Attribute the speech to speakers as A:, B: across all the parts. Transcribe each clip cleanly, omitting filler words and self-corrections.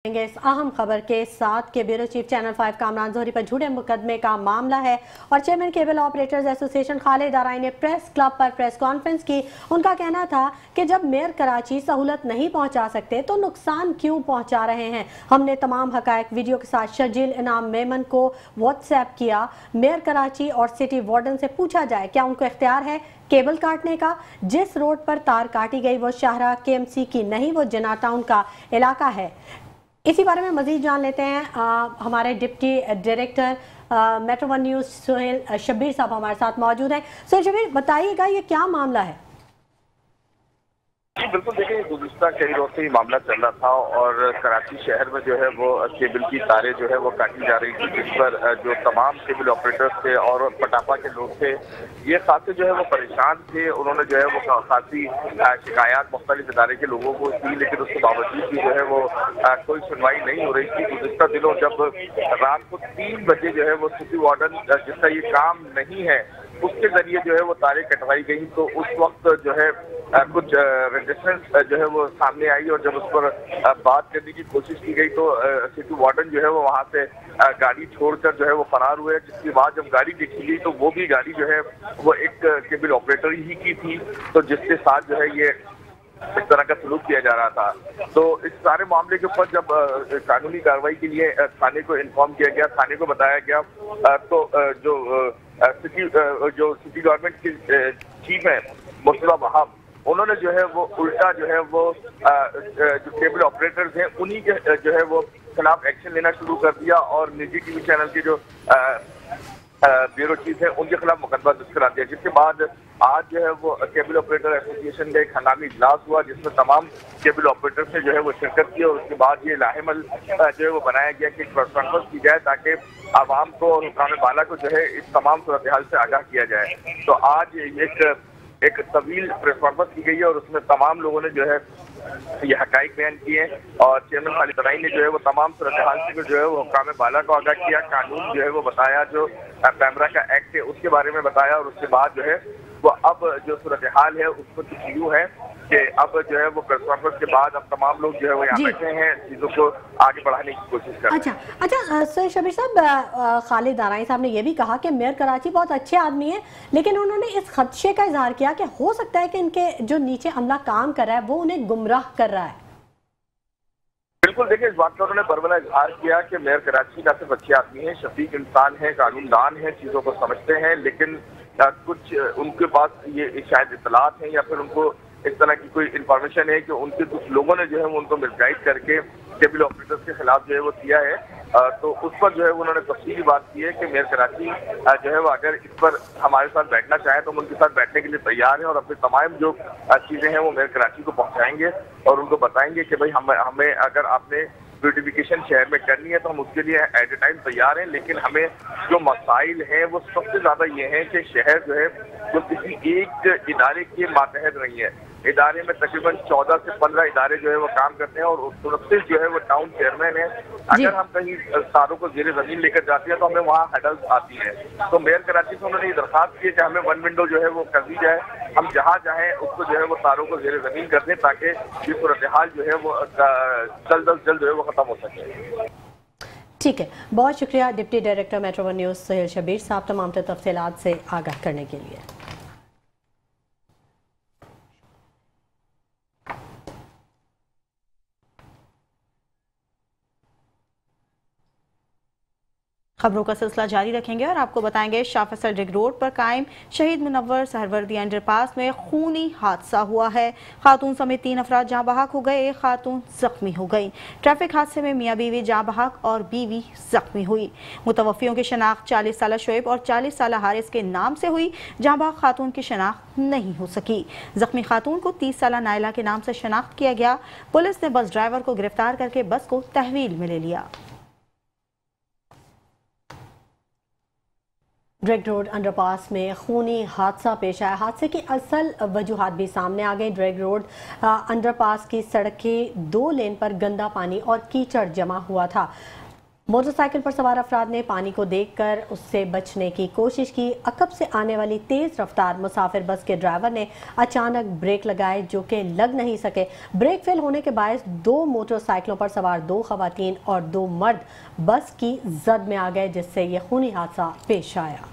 A: इस अहम खबर के साथ के bureau chief channel 5 Kamran Johri पर झूठे मुकदमे का मामला है और chairman cable operators association Khalid Arai ने प्रेस क्लब पर प्रेस कॉन्फ्रेंस की। उनका कहना था कि जब मेयर कराची सहूलत नहीं पहुंचा सकते तो नुकसान क्यों पहुंचा रहे हैं। हमने तमाम हकायक वीडियो के साथ शर्जील इनाम मेमन को व्हाट्सएप किया। मेयर कराची और सिटी वार्डन से पूछा जाए क्या उनको इख्तियार है केबल काटने का। जिस रोड पर तार काटी गई वो शाहरा KMC की नहीं, वो जना टाउन का इलाका है। इसी बारे में मजीद जान लेते हैं। हमारे deputy director metro 1 news Suhail Shabbir साहब हमारे साथ मौजूद हैं। सुहेल शब्बीर, बताइएगा ये क्या मामला है?
B: जी बिल्कुल, देखिए गुज़िश्ता कई रोज से ही मामला चल रहा था और कराची शहर में जो है वो केबल की तारें जो है वो काटी जा रही थी, जिस पर जो तमाम केबल ऑपरेटर्स थे और पटापा के लोग थे ये खासे जो है वो परेशान थे। उन्होंने जो है वो खासी शिकायत मुख्तलिफ इदारे के लोगों को की, लेकिन उसके बावजूद भी जो है वो कोई सुनवाई नहीं हो रही थी। गुज़िश्ता दिनों जब रात को 3 बजे जो है वो सिटी वार्डन जिसका ये काम नहीं है उसके जरिए जो है वो तारें कटवाई गई, तो उस वक्त जो है कुछ रेजिस्टेंस जो है वो सामने आई और जब उस पर बात करने की कोशिश की गई तो सिटी वार्डन जो है वो वहाँ से गाड़ी छोड़कर जो है वो फरार हुए। जिसके बाद जब गाड़ी देखी गई तो वो भी गाड़ी जो है वो एक केबल ऑपरेटर ही की थी, तो जिसके साथ जो है ये इस तरह का सलूक किया जा रहा था। तो इस सारे मामले के ऊपर जब कानूनी कार्रवाई के लिए थाने को इन्फॉर्म किया गया, थाने को बताया गया, तो जो सिटी गवर्नमेंट की चीफ है मुस्तफा वहाब, उन्होंने जो है वो उल्टा जो है वो जो केबल ऑपरेटर्स हैं उन्हीं के जो है वो खिलाफ एक्शन लेना शुरू कर दिया और निजी टीवी चैनल के जो ब्यूरो चीफ है उनके खिलाफ मुकदमा दर्ज करा दिया। जिसके बाद आज जो है वो केबल ऑपरेटर एसोसिएशन का एक हंगामी इजलास हुआ जिसमें तमाम केबल ऑपरेटर्स ने जो है वो शिरकत की और उसके बाद ये लाहेमल जो है वो बनाया गया कि प्रेस कॉन्फ्रेंस की जाए ताकि आवाम को और हुक्काम बाला को जो है इस तमाम सूरत हाल से आगाह किया जाए। तो आज एक तवील प्रेस कॉन्फ्रेंस की गई है और उसमें तमाम लोगों ने जो है ये हकाइक बयान किए और चेयरमैन खालिद आराई ने जो है वो तमाम सूरत हाल से जो है वो हुक्काम बाला को आगाह किया, कानून जो है वो बताया, जो पैमरा का एक्ट है उसके बारे में बताया और उसके बाद जो है वो अब जो सूरत हाल है उसको यूँ है कि अब जो है वो प्रेस कॉन्फ्रेंस के बाद अब तमाम लोग जो है वो यहाँ बैठे हैं, चीज़ों को आगे बढ़ाने की कोशिश कर रहे हैं।
A: अच्छा सर शबीर साहब, खालिद आराई साहब ने यह भी कहा कि मेयर कराची बहुत अच्छे आदमी हैं, लेकिन उन्होंने इस खदशे का इजहार किया कि हो सकता है कि इनके जो नीचे अमला काम कर रहा है वो उन्हें गुमराह कर रहा है।
B: बिल्कुल, देखिए इस बात का उन्होंने बरबला इजहार किया कि मेयर कराची का सिर्फ अच्छे आदमी है, शफीक इंसान है, कानूनदान है, चीज़ों को समझते हैं, लेकिन कुछ उनके पास ये शायद इतलात है या फिर उनको इस तरह की कोई इंफॉर्मेशन है कि उनके कुछ लोगों ने जो है वो उनको मिसगाइड करके केबल ऑपरेटर्स के खिलाफ जो है वो किया है। तो उस पर जो है उन्होंने तफसीली बात की है कि मेयर कराची जो है वो अगर इस पर हमारे साथ बैठना चाहे तो हम उनके साथ बैठने के लिए तैयार हैं और अपनी तमाम जो चीज़ें हैं वो मेयर कराची को पहुँचाएंगे और उनको बताएंगे कि भाई हमें अगर आपने ब्यूटिफिकेशन शहर में करनी है तो हम उसके लिए एट ए टाइम तैयार हैं, लेकिन हमें जो मसाइल हैं वो सबसे ज़्यादा ये हैं कि शहर जो है जो किसी एक इदारे के मातहत नहीं है। इदारे में तकरीबन 14 से 15 इदारे जो है वो काम करते हैं और उससे जो है वो टाउन चेयरमैन है। अगर हम कहीं तारों को ज़ेरे ज़मीन लेकर जाते हैं तो हमें वहाँ हडल्स आती है। तो मेयर कराची से उन्होंने ये दरख्वास्त की है कि हमें 1 विंडो जो है वो कर दी जाए, हम जहाँ चाहें उसको जो है वो तारों को ज़ेरे ज़मीन कर दें ताकि ये सूरत हाल जो है वो जल्द अज जल्द जो है वो ख़त्म हो सके।
A: ठीक है, बहुत शुक्रिया deputy director metro 1 news Suhail Shabbir साहब तमाम तफसीलात से आगाह करने के लिए।
C: खबरों का सिलसिला जारी रखेंगे और आपको बताएंगे शाह फैसल रिंग रोड पर कायम शहीद मुनव्वर सहरवर्दी अंडरपास में खूनी हादसा हुआ है। खातून समेत 3 अफराद जहाँ बहक हो गए, एक खातून जख्मी हो गई। ट्रैफिक हादसे में मियाँ बीवी जहाँ बहक और बीवी जख्मी हुई। मुतवफ़ियों की शनाख्त 40 साला शोएब और 40 साला हारिस के नाम से हुई, जहाँ बहक खातून की शनाख्त नहीं हो सकी। जख्मी खातून को 30 साला नायला के नाम से शनाख्त किया गया। पुलिस ने बस ड्राइवर को गिरफ्तार करके बस को तहवील में ले लिया।
A: ड्रैग रोड अंडरपास में खूनी हादसा पेश आया। हादसे की असल वजूहात भी सामने आ गई। ड्रैग रोड अंडरपास की सड़क के 2 लेन पर गंदा पानी और कीचड़ जमा हुआ था। मोटरसाइकिल पर सवार अफराद ने पानी को देखकर उससे बचने की कोशिश की। अकब से आने वाली तेज रफ्तार मुसाफिर बस के ड्राइवर ने अचानक ब्रेक लगाए जो कि लग नहीं सके। ब्रेक फेल होने के बायस 2 मोटरसाइकिलों पर सवार 2 खवातीन और 2 मर्द बस की जद में आ गए, जिससे यह खूनी हादसा पेश आया।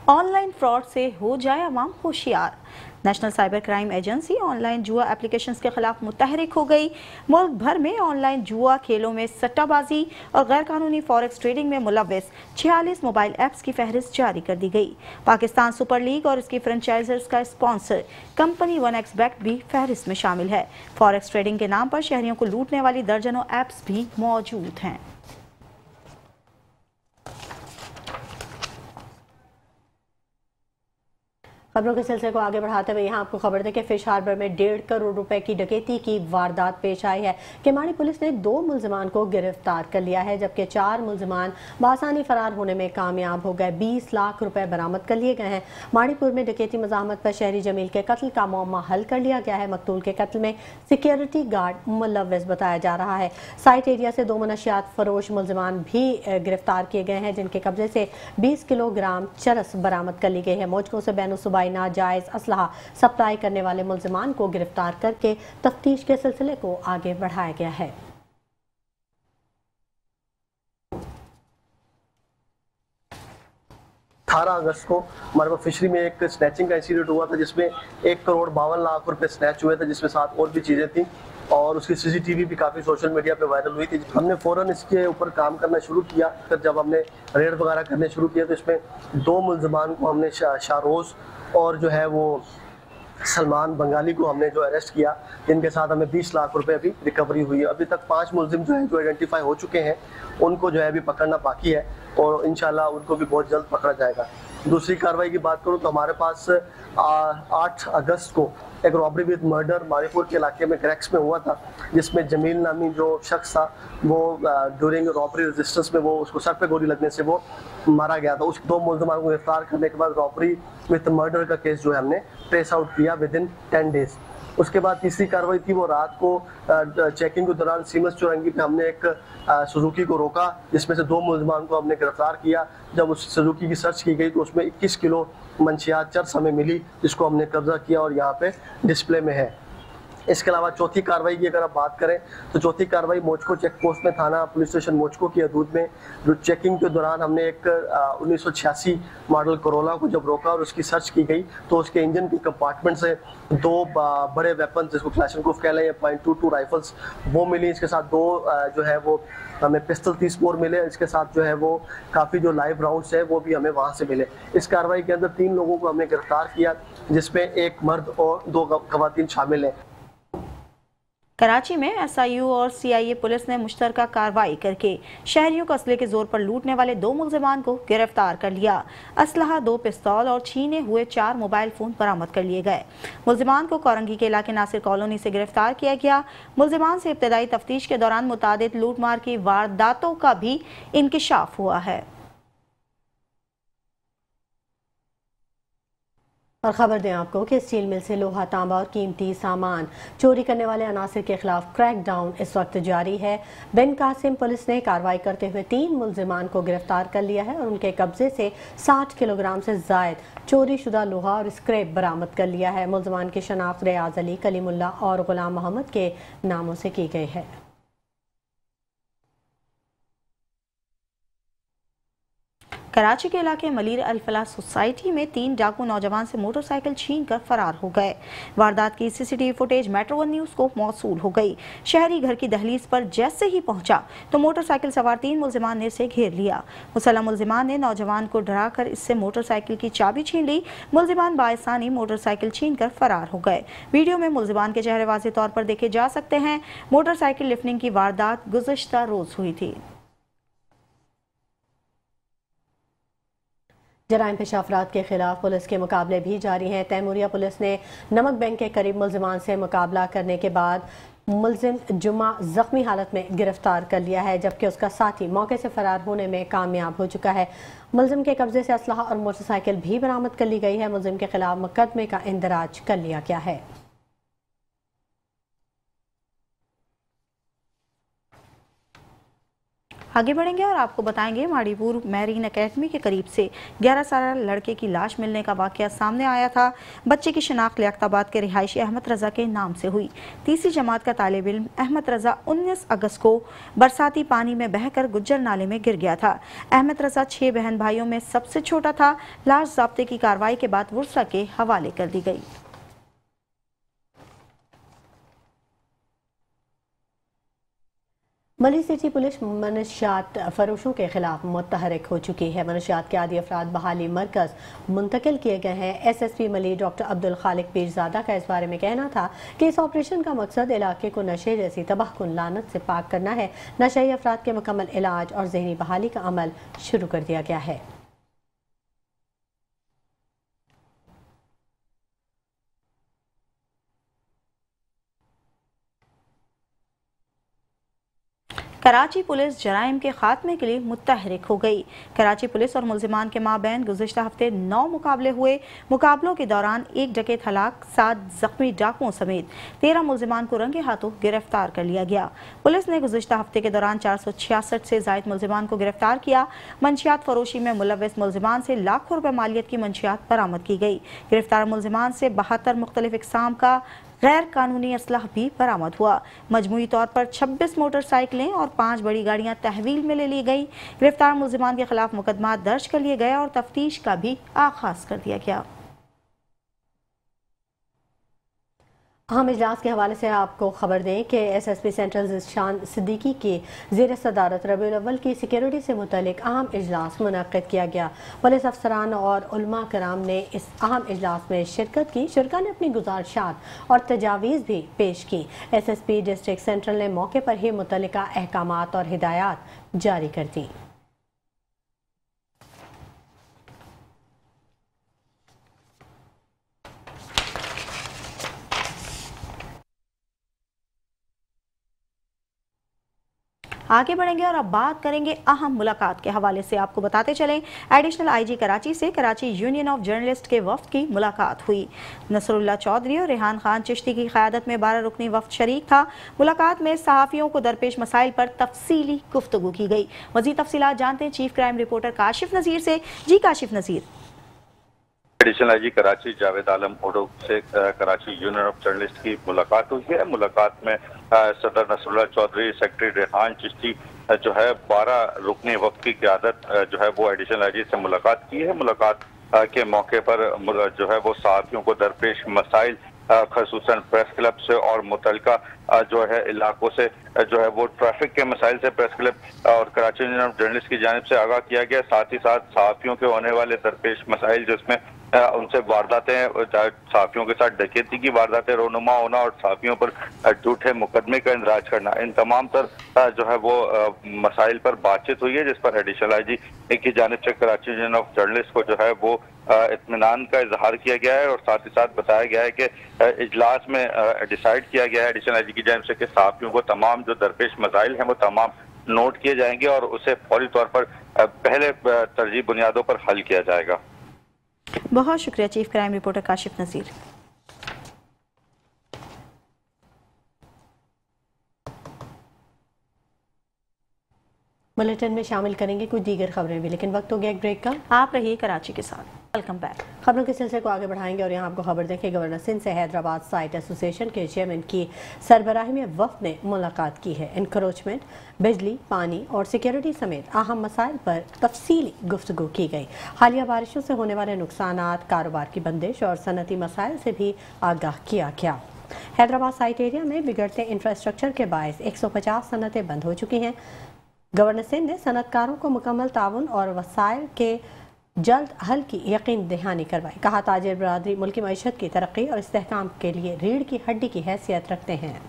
C: ऑनलाइन फ्रॉड से हो जाए अवाम होशियार। National cyber crime agency online जुआ एप्लीकेशंस के खिलाफ मुतहरिक हो गई। मुल्क भर में ऑनलाइन जुआ खेलों में सट्टाबाजी और गैरकानूनी फॉरेक्स ट्रेडिंग में मुलव्वस 46 मोबाइल ऐप्स की फहरिस्त जारी कर दी गई। पाकिस्तान सुपर लीग और इसकी फ्रेंचाइजर्स का स्पॉन्सर कंपनी 1xBet भी फहरिस्त में शामिल है। फॉरेक्स ट्रेडिंग के नाम पर शहरियों को लूटने वाली दर्जनों ऐप्स भी मौजूद हैं।
A: खबरों के सिलसिले को आगे बढ़ाते हुए यहाँ आपको खबर दें कि फिश हार्बर में 1.5 करोड़ रुपए की डकैती की वारदात पेश आई है। किमाड़ी पुलिस ने 2 मुलजमान को गिरफ्तार कर लिया है, जबकि 4 मुलजमान बासानी फरार होने में कामयाब हो गए। 20 लाख रुपए बरामद कर लिए गए हैं। माड़ीपुर में डकैती मज़ाहमत पर शहरी जमील के कत्ल का मामला हल कर लिया गया है। मकतूल के कत्ल में सिक्योरिटी गार्ड मुलव्वस बताया जा रहा है। साइट एरिया से 2 मनशियात फरोश मुलजमान भी गिरफ्तार किए गए हैं, जिनके कब्जे से 20 किलोग्राम चरस बरामद कर ली गई है। मौजकों से बैनुसुबाई नाजायज असलहा सप्लाई करने वाले मुलजमान को गिरफ्तार करके तफ्तीश के सिलसिले को आगे बढ़ाया गया है।
D: 18 अगस्त को हमारे पास फिशरी में एक स्नैचिंग का इंसिडेंट हुआ था, जिसमें 1,52 करोड़ रुपए स्नैच हुए थे, जिसमें साथ और भी चीज़ें थी और उसकी CCTV भी काफ़ी सोशल मीडिया पे वायरल हुई थी। हमने फ़ौरन इसके ऊपर काम करना शुरू किया। फिर जब हमने रेड वगैरह करने शुरू किया तो इसमें 2 मुलजमान को हमने शाहरोज़ और जो है वो सलमान बंगाली को हमने जो अरेस्ट किया, जिनके साथ हमें 20 लाख रुपए अभी रिकवरी हुई है। अभी तक 5 मुलजिम जो है जो आइडेंटिफाई हो चुके हैं, उनको जो है अभी पकड़ना बाकी है और इंशाल्लाह उनको भी बहुत जल्द पकड़ा जाएगा। दूसरी कार्रवाई की बात करूँ तो हमारे पास 8 अगस्त को एक रॉबरी विद मर्डर मारीपुर के इलाके में क्रैक्स में हुआ था, जिसमें जमील नामी जो शख्स था वो ड्यूरिंग रॉबरी रेजिस्टेंस में वो उसको सर पे गोली लगने से वो मारा गया था। उस 2 मुलजमान को गिरफ्तार करने के बाद रॉबरी विद मर्डर का केस जो है हमने ट्रेस आउट किया विद इन 10 डेज। उसके बाद तीसरी कार्रवाई थी वो रात को चेकिंग के दौरान सीमस चौरंगी पे हमने एक सुजुकी को रोका, जिसमें से 2 मुलजमान को हमने गिरफ्तार किया। जब उस सुजुकी की सर्च की गई तो उसमें 21 किलो मंशियात चरस हमें मिली, जिसको हमने कब्जा किया और यहाँ पे डिस्प्ले में है। इसके अलावा चौथी कार्रवाई की अगर आप बात करें तो चौथी कार्रवाई मोचको चेक पोस्ट में थाना पुलिस स्टेशन मोचको की हदूद में जो चेकिंग के दौरान हमने एक 1986 मॉडल कोरोला को जब रोका और उसकी सर्च की गई तो उसके इंजन के कंपार्टमेंट से 2 बड़े वेपन जिसको क्लैशनकोफ कह लें, .22 राइफल्स वो मिली। इसके साथ 2 जो है वो हमें पिस्टल 30 बोर मिले। इसके साथ जो है वो काफ़ी जो लाइव राउंड्स है वो भी हमें वहाँ से मिले। इस कार्रवाई के अंदर 3 लोगों को हमने गिरफ्तार किया, जिसमें 1 मर्द और 2 खवातीन शामिल हैं।
C: कराची में SIU और CIA पुलिस ने मुश्तरका कार्रवाई करके शहरियों को असले के जोर पर लूटने वाले 2 मुलजिमान को गिरफ्तार कर लिया। असलहा 2 पिस्तौल और छीने हुए 4 मोबाइल फोन बरामद कर लिए गए। मुलजिमान को कोरंगी के इलाके नासिर कॉलोनी से गिरफ्तार किया गया। मुलजिमान से इब्तदाई तफ्तीश के दौरान मुतादिद लूटमार की वारदातों का भी इंकिशाफ हुआ है।
A: और खबर दें आपको कि स्टील मिल से लोहा, तांबा और कीमती सामान चोरी करने वाले अनासिर के खिलाफ क्रैकडाउन इस वक्त जारी है। बिन कासिम पुलिस ने कार्रवाई करते हुए 3 मुलजिमान को गिरफ्तार कर लिया है और उनके कब्जे से 60 किलोग्राम से जायद चोरी शुदा लोहा और स्क्रैप बरामद कर लिया है। मुलजिमान की शनाख्त रियाज अली, कलीमुल्ला और गुलाम मोहम्मद के नामों से की गई है।
C: कराची के इलाके मलीर अल-फलाह सोसाइटी में 3 डाकू नौजवान से मोटरसाइकिल छीनकर फरार हो गए। वारदात की CCTV फुटेज मेट्रो 1 न्यूज़ को मौसूल हो गई। शहरी घर की दहलीज पर जैसे ही पहुंचा तो मोटरसाइकिल सवार 3 मुलजिमान ने इसे घेर लिया। मुसल्लम मुलजिमान ने नौजवान को डराकर इससे मोटरसाइकिल की चाबी छीन ली। मुलजिमान बाइसानी मोटरसाइकिल छीनकर फरार हो गए। वीडियो में मुलजिमान के चेहरे वाज़ेह तौर पर देखे जा सकते हैं। मोटरसाइकिल लिफ्टिंग की वारदात गुज़श्ता रोज हुई थी।
A: जराइम पेशा अफराद के खिलाफ पुलिस के मुकाबले भी जारी हैं। तैमूरिया पुलिस ने नमक बैंक के करीब मुलजिमान से मुकाबला करने के बाद मुलजिम जुम्मा जख्मी हालत में गिरफ्तार कर लिया है, जबकि उसका साथी मौके से फरार होने में कामयाब हो चुका है। मुलजिम के कब्जे से असलहा और मोटरसाइकिल भी बरामद कर ली गई है। मुलजिम के खिलाफ मुकदमे का इंदराज कर लिया गया है।
C: आगे बढ़ेंगे और आपको बताएंगे माड़ीपुर मैरीन एकेडमी के करीब से 11 साल लड़के की लाश मिलने का वाकया सामने आया था। बच्चे की शिनाख्त लियाकताबाद के रिहायशी अहमद रजा के नाम से हुई। तीसरी जमात का तालिब इल्म अहमद रजा 19 अगस्त को बरसाती पानी में बहकर गुज्जर नाले में गिर गया था। अहमद रजा 6 बहन भाइयों में सबसे छोटा था। लाश ज़ाब्ते की कार्रवाई के बाद वुरसा के हवाले कर दी गई।
A: मली सिटी पुलिस मनशियात फरोशों के खिलाफ मुतहरिक हो चुकी है। मनशियात के आदि अफराद बहाली मरकज मुंतकिल किए गए हैं। SSP मली डॉक्टर अब्दुल खालिक पीरजादा का इस बारे में कहना था कि इस ऑपरेशन का मकसद इलाके को नशे जैसी तबाहकुन लानत से पाक करना है। नशई अफराद के मुकम्मल इलाज और जहनी बहाली का अमल शुरू कर दिया गया है।
C: कराची पुलिस जराइम के खात्मे के लिए मुतहरिक हो गई। कराची पुलिस और मुलजिमान के माबैन गुज़िश्ता हफ्ते 9 मुकाबले हुए। मुकाबलों के दौरान 1 डकैत हलाक, 7 जख्मी डाकुओं समेत 13 मुलजिमान को रंगे हाथों गिरफ्तार कर लिया गया। पुलिस ने गुज़िश्ता हफ्ते के दौरान 466 से ज़ायद मुलजिमान को गिरफ्तार किया। मंशियात फरोशी में मुलव्वस मुलजिमान से लाखों रुपए मालियत की मंशियात बरामद की गई। गिरफ्तार मुलजिमान से 72 मुख्तलिफ इक़साम का गैर कानूनी असलाह भी बरामद हुआ। मजमूई तौर पर 26 मोटरसाइकिलें और 5 बड़ी गाड़ियां तहवील में ले ली गई। गिरफ्तार मुलजिमान के खिलाफ मुकदमा दर्ज कर लिया गया और तफ्तीश का भी आगाज कर दिया गया।
A: अहम इजलास के हवाले से आपको खबर दें कि SSP सेंट्रल जिशान सिद्दीकी के ज़ेर सदारत रबीउल अव्वल की सिक्योरिटी से मुतल्लिक अहम इजलास मुनक़्क़िद किया गया। पुलिस अफसरान और उलमा कराम ने इस अहम इजलास में शिरकत की। शुरका ने अपनी गुजारिशात और तजावीज़ भी पेश की। SSP डिस्ट्रिक्ट सेंट्रल ने मौके पर ही मुतल्लिका अहकामात और हिदायत जारी कर दी।
C: आगे बढ़ेंगे और अब बात करेंगे अहम मुलाकात के हवाले से। आपको बताते चलें, एडिशनल IG कराची से कराची यूनियन ऑफ जर्नलिस्ट के वफ्द की मुलाकात हुई। नसरुल्लाह चौधरी और रेहान खान चिश्ती की क़यादत में 12 रुकनी वफ्द शरीक था। मुलाकात में सहाफ़ियों को दरपेश मसाइल पर तफसीली गुफ्तगू की गई। मज़ीद तफसीलात जानते हैं चीफ क्राइम रिपोर्टर काशिफ नज़ीर से। जी काशिफ नज़ीर।
E: एडिशनल IG कराची जावेद आलम ओडो से कराची यूनियन ऑफ जर्नलिस्ट की मुलाकात हुई है। मुलाकात में सदर नसरुल्लाह चौधरी, सेक्रेटरी रेहान चिश्ती जो है 12 रुकनी वक्त की क़यादत जो है वो एडिशनल IG से मुलाकात की है। मुलाकात के मौके पर जो है वो सहाफ़ियों को दरपेश मसाइल खसूसन प्रेस क्लब से और मुतलका जो है इलाकों से जो है वो ट्रैफिक के मसाइल से प्रेस क्लब और कराची यूनियन ऑफ जर्नलिस्ट की जानिब से आगाह किया गया। साथ ही साथ सहाफ़ियों के होने वाले दरपेश मसाइल जिसमें उनसे वारदातें, सहाफ़ियों के साथ डकैती की वारदातें रोनुमा होना और सहाफ़ियों पर झूठे मुकदमे का इंदराज करना, इन तमाम तर जो है वो मसाइल पर बातचीत हुई है, जिस पर एडिशनल IG की जानिब से कराची यूनियन ऑफ जर्नलिस्ट को जो है वो इत्मीनान का इजहार किया गया है। और साथ ही साथ बताया गया है कि इजलास में डिसाइड किया गया है एडिशनल IG की जानिब से कि सहाफ़ियों को तमाम जो दरपेश मसाइल हैं वो तमाम नोट किए जाएंगे और उसे फौरी तौर पर पहले तरजीह बुनियादों पर हल किया जाएगा।
C: बहुत शुक्रिया चीफ क्राइम रिपोर्टर काशिफ नज़ीर।
A: बुलेटिन में शामिल करेंगे कुछ दीगर खबरें भी, लेकिन वक्त हो गया एक ब्रेक का।
C: आप रहिए कराची के साथ। Welcome back.
A: खबरों के सिलसिले को आगे बढ़ाएंगे और यहाँ आपको खबर दें कि गवर्नर सिंध से हैदराबाद साइट एसोसिएशन के चेयरमैन की सरबराही में वफ्द ने मुलाकात की है। इंक्रोचमेंट, बिजली, पानी और सिक्योरिटी समेत अहम मसाइल पर तफसीली गुफ्तगू की गई। हालिया बारिशों से होने वाले नुकसानात, कारोबार की बंदिश और सनती मसाइल से भी आगाह किया गया। हैदराबाद साइट एरिया में बिगड़ते इंफ्रास्ट्रक्चर के बायस 150 सनतें बंद हो चुकी हैं। गवर्नर सिंध ने सनतकारों को मुकम्मल ताउन और वसाइल के जल्द हल की यकीन दहानी करवाई। कहा, ताजिर बरादरी मुल्की मईशत की तरक्की और इस्तेहकाम के लिए रीढ़ की हड्डी की हैसियत रखते हैं।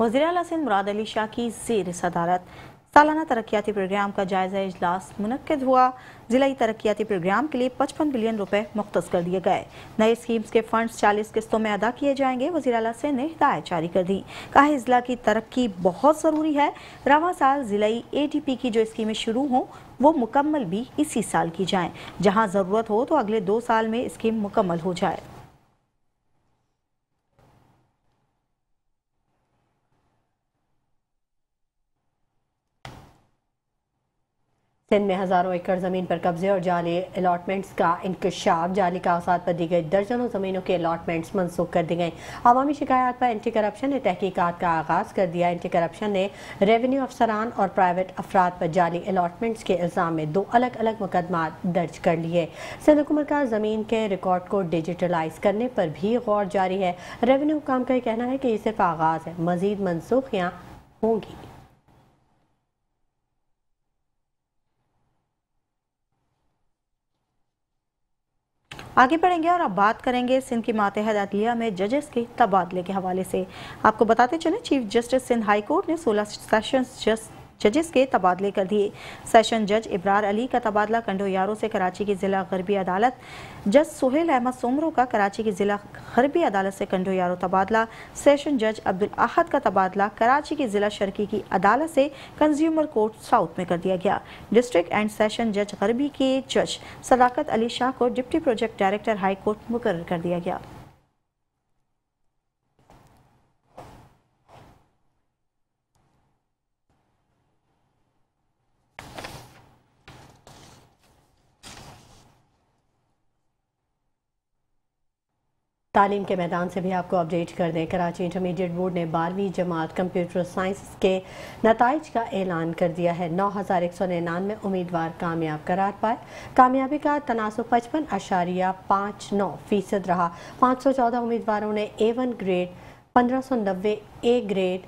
A: वज़ीर आला सिंध मुराद अली शाह की ज़ेर सदारत
C: सालाना तरक्याती प्रोग्राम का जायजा इजलास मुनक्किद हुआ। जिलाई तरक्याती प्रोग्राम के लिए 55 बिलियन रुपए मुख्तस कर दिए गए। नए स्कीम्स के फंड्स 40 किस्तों में अदा किए जाएंगे। वज़ीर आला सिंध ने हिदायत जारी कर दी। कहा जिला की तरक्की बहुत ज़रूरी है। रवां साल जिलाई ADP की जो स्कीमें शुरू हों वो मुकम्मल भी इसी साल की जाएं। जहां ज़रूरत हो तो अगले 2 साल में स्कीम मुकम्मल हो जाए।
A: सिंध में हज़ारों एकड़ ज़मीन पर कब्जे और जाली अलॉटमेंट्स का इंकशाफ। जाली कागजात पर दी गई दर्जनों ज़मीनों के अलॉटमेंट्स मनसूख कर दी गई। अवामी शिकायत पर एंटी करप्शन ने तहकीकात का आगाज़ कर दिया। एंटी करप्शन ने रेवेन्यू अफसरान और प्राइवेट अफराद पर जाली अलॉटमेंट्स के इल्ज़ाम में 2 अलग अलग मुकदमा दर्ज कर लिए। सिंध हुकूमत का ज़मीन के रिकॉर्ड को डिजिटलाइज करने पर भी गौर जारी है। रेवेन्यू हुकाम का कहना है कि ये सिर्फ आगाज़ है, मज़ीद मनसूखियाँ होंगी।
C: आगे बढ़ेंगे और अब बात करेंगे सिंध की मातहत अदलिया में जजेस के तबादले के हवाले से। आपको बताते चलें chief justice Sindh high court ने 16 सेशंस जजेस के तबादले कर दिए। सेशन जज इब्रार अली का तबादला कंडोयारो से कराची की जिला गरबी अदालत, जज सुहेल अहमद सोमरो का कराची की जिला गरबी अदालत से कंडोयारो तबादला, सेशन जज अब्दुल अहद का तबादला कराची की जिला शर्की की अदालत से कंज्यूमर कोर्ट साउथ में कर दिया गया। डिस्ट्रिक्ट एंड सेशन जज गरबी के जज सदाकत अली शाह को deputy project director high court मुकर्रर कर दिया गया।
A: तालीम के मैदान से भी आपको अपडेट कर दें। कराची इंटरमीडिएट बोर्ड ने 12वीं जमात कंप्यूटर साइंस के नताइज का ऐलान कर दिया है। 9199 उम्मीदवार कामयाब करार पाए। कामयाबी का तनासुब 55.59% रहा। 514 उम्मीदवारों ने A1 grade, 1590 A grade,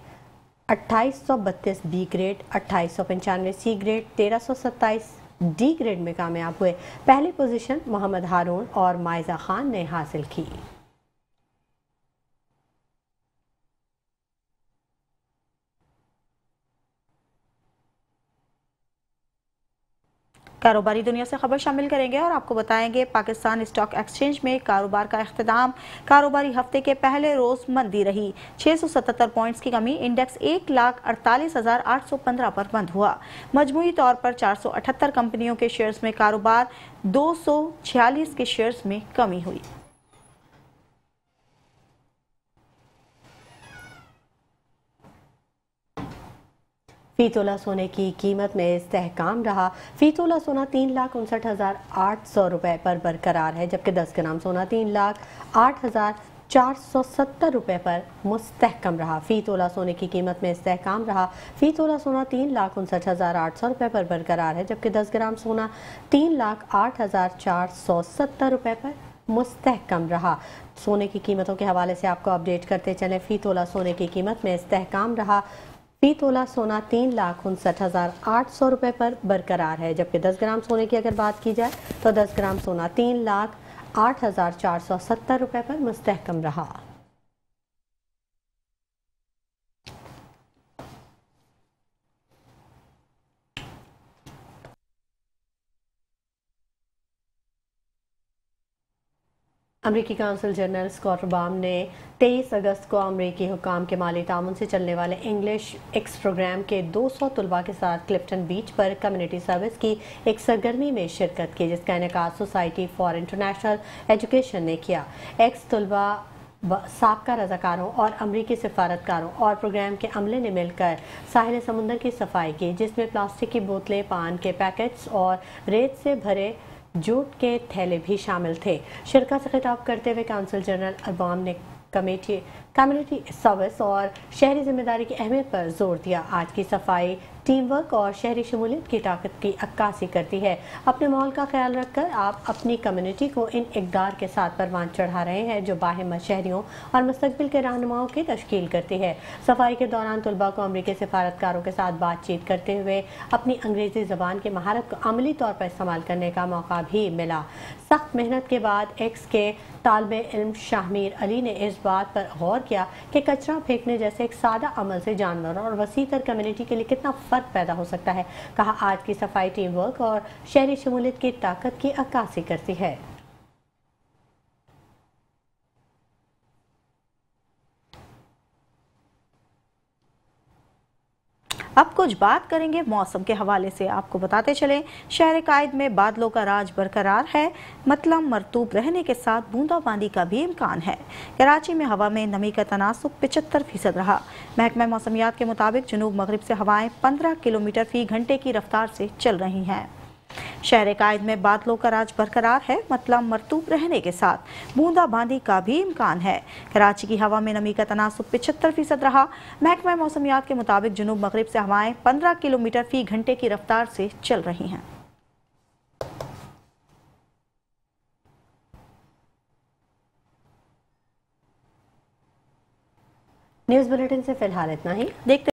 A: 2832 B grade, 2895 C grade, 1327 D grade में कामयाब हुए। पहली पोजीशन मोहम्मद हारून और माइजा खान ने हासिल की।
C: कारोबारी दुनिया से खबर शामिल करेंगे और आपको बताएंगे पाकिस्तान स्टॉक एक्सचेंज में कारोबार का इख्तिताम। कारोबारी हफ्ते के पहले रोज मंदी रही। 677 पॉइंट्स की कमी। इंडेक्स 1,48,815 पर बंद हुआ। मजमूई तौर पर 478 कंपनियों के शेयर्स में कारोबार, 246 के शेयर्स में कमी हुई।
A: फी तोला सोने की कीमत में इस्तेहकाम रहा। फी तोला सोना 3,59,800 रुपये पर बरकरार है, जबकि 10 ग्राम सोना 3,08,470 रुपये पर मुस्तहकम रहा। फी तोला सोने की कीमत में इस्तेहकाम रहा। फी तोला सोना 3,59,800 रुपये पर बरकरार है, जबकि 10 ग्राम सोना 3,08,470 रुपये पर मुस्तहकम रहा। सोने की कीमतों के हवाले से आपको अपडेट करते चले। फी तोला सोने की कीमत में इस्तेहकाम रहा। फी तोला सोना 3,59,800 रुपये पर बरकरार है, जबकि 10 ग्राम सोने की अगर बात की जाए तो 10 ग्राम सोना 3,08,470 रुपये पर मुस्तहकम रहा। अमरीकी काउंसिल जनरल स्कॉट बाम ने 23 अगस्त को अमरीकी हुकाम के माली ताउन से चलने वाले इंग्लिश एक्स प्रोग्राम के 200 तलबा के साथ क्लिफ्टन बीच पर कम्युनिटी सर्विस की एक सरगर्मी में शिरकत की, जिसका इनेकाद सोसाइटी फॉर इंटरनेशनल एजुकेशन ने किया। एक्स तलबा साबका रजाकारों और अमरीकी सिफारतकारों और प्रोग्राम के अमले ने मिलकर साहिल समुंदर की सफाई की, जिसमें प्लास्टिक की बोतलें, पान के पैकेट्स और रेत से भरे जूट के थैले भी शामिल थे। शिरकत से खिताब करते हुए काउंसिल जनरल अरबाम ने कम्युनिटी सर्विस और शहरी जिम्मेदारी की अहमियत पर जोर दिया। आज की सफाई टीम वर्क और शहरी शमूलियत की ताकत की अक्कासी करती है। अपने माहौल का ख्याल रखकर आप अपनी कम्युनिटी को इन इक़दार के साथ परवान चढ़ा रहे हैं, जो बाहिम्मत शहरियों और मुस्तकबिल के रहनुमाओं की तश्कील करती है। सफाई के दौरान तलबा को अमरीकी सिफारतकारों के साथ बातचीत करते हुए अपनी अंग्रेज़ी ज़बान की महारत को अमली तौर पर इस्तेमाल करने का मौका भी मिला। सख्त मेहनत के बाद एक्स के तालिबे इल्म शाहमीर अली ने इस बात पर गौर किया कि कचरा फेंकने जैसे एक सादा अमल से जानवरों और वसीतर कम्युनिटी के लिए कितना फ़र्क पैदा हो सकता है। कहा आज की सफाई टीम वर्क और शहरी शमूलियत की ताकत की अक्कासी करती है।
C: अब कुछ बात करेंगे मौसम के हवाले से। आपको बताते चलें, शहर कायद में बादलों का राज बरकरार है, मतलब मरतूब रहने के साथ बूंदाबांदी का भी इम्कान है। कराची में हवा में नमी का तनासुब 75% रहा। महकमा मौसमियात के मुताबिक जुनूब मगरिब से हवाएं 15 किलोमीटर फी घंटे की रफ्तार से चल रही हैं। शहर कायद में बादलों का राज बरकरार है, मतलब मरतूब रहने के साथ बूंदाबांदी का भी इम्कान है। कराची की हवा में नमी का तनासुब 75% रहा। महकमा मौसमियात के मुताबिक जुनूब मगरिब से हवाएं 15 किलोमीटर फी घंटे की रफ्तार से चल रही हैं।
A: न्यूज़ बुलेटिन से फिलहाल इतना ही। देखते